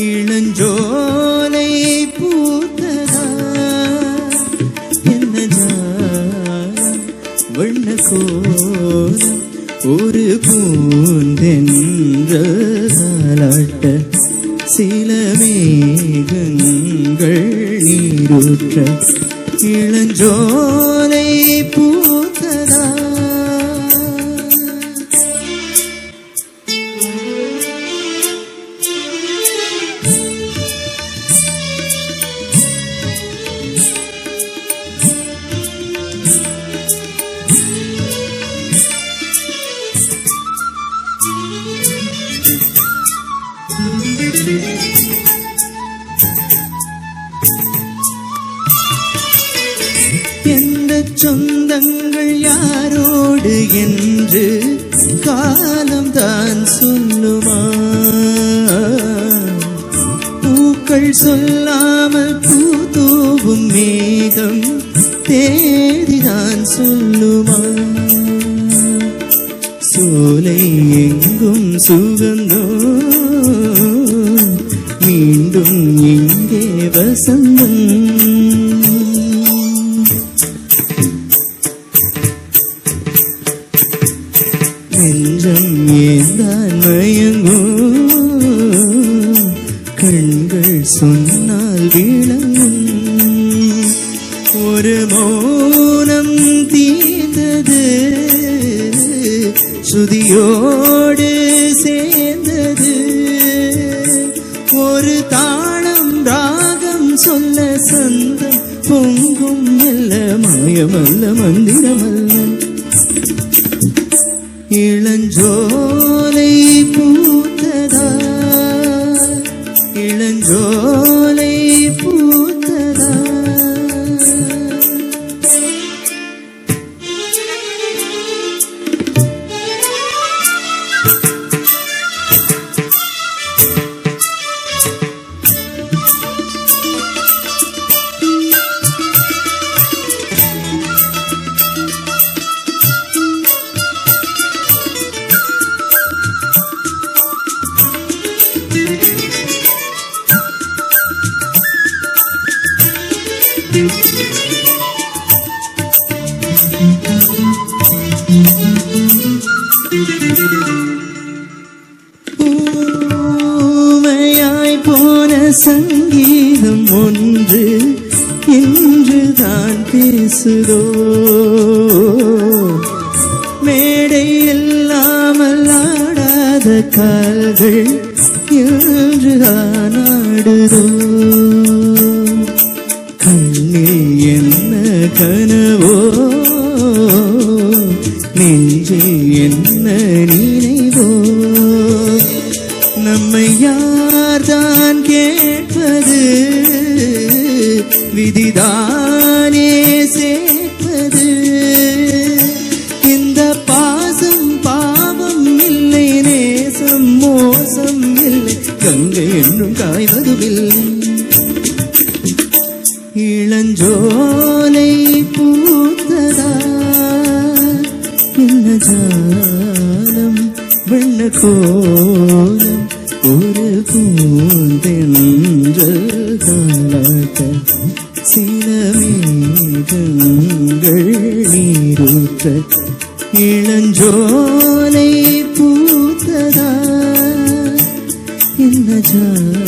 இளஞ்சோலை பூத்ததா என்ன வண்ண கோலம் ஒரு பூந்தென்றலாட்ட சில மேகங்கள் நீரூற்ற இளஞ்சோலை பூத்ததா. எந்த சொந்தங்கள் யாரோடு என்று காலம்தான் சொல்லுமா? பூக்கள் சொல்லாமல் பூத்தூவும் மேகம் தேடிதான் சொல்லுமா? சோலை எங்கும் சுகந்தோ மீண்டும் இங்கே வசந்தம். நெஞ்சம் ஏந்தான் மயங்கும் கண்கள் சொன்னால் விளங்கும். ஒரு மௌனம் தீர்ந்தது சுதியோடு சேர்ந்தது. ஒரு தாளம் ராகம் சொல்ல சந்தம் பொங்கும் மெல்ல மாயமல்ல மந்திரமல்ல. இளஞ்சோலை பூத்ததா இளஞ்சோலை பூத்ததா. ஊமையாய் போன சங்கீதம் ஒன்று இன்றுதான் பேசுதோ? மேடை இல்லாமல் ஆடாத கால்கள் இன்றுதான் ஆடுதோ? கண்ணில் என்ன கனவோ நெஞ்சில் என்ன நினைவோ? நம்மை யார்தான் கேட்பது? விதிதானே சேர்ப்பது. இந்த பாசம் பாவம் இல்லை, நேசம் மோசம் இல்லை, கங்கை என்றும் காய்வதுமில்லை. இளஞ்சோலை பூத்ததா என்ன ஜாலம் வண்ண கோலம் ஒரு பூந்தென்றல் தாலாட்ட சில மேகங்கள் நீரூற்ற இளஞ்சோலை பூத்ததா என்ன ஜாலம்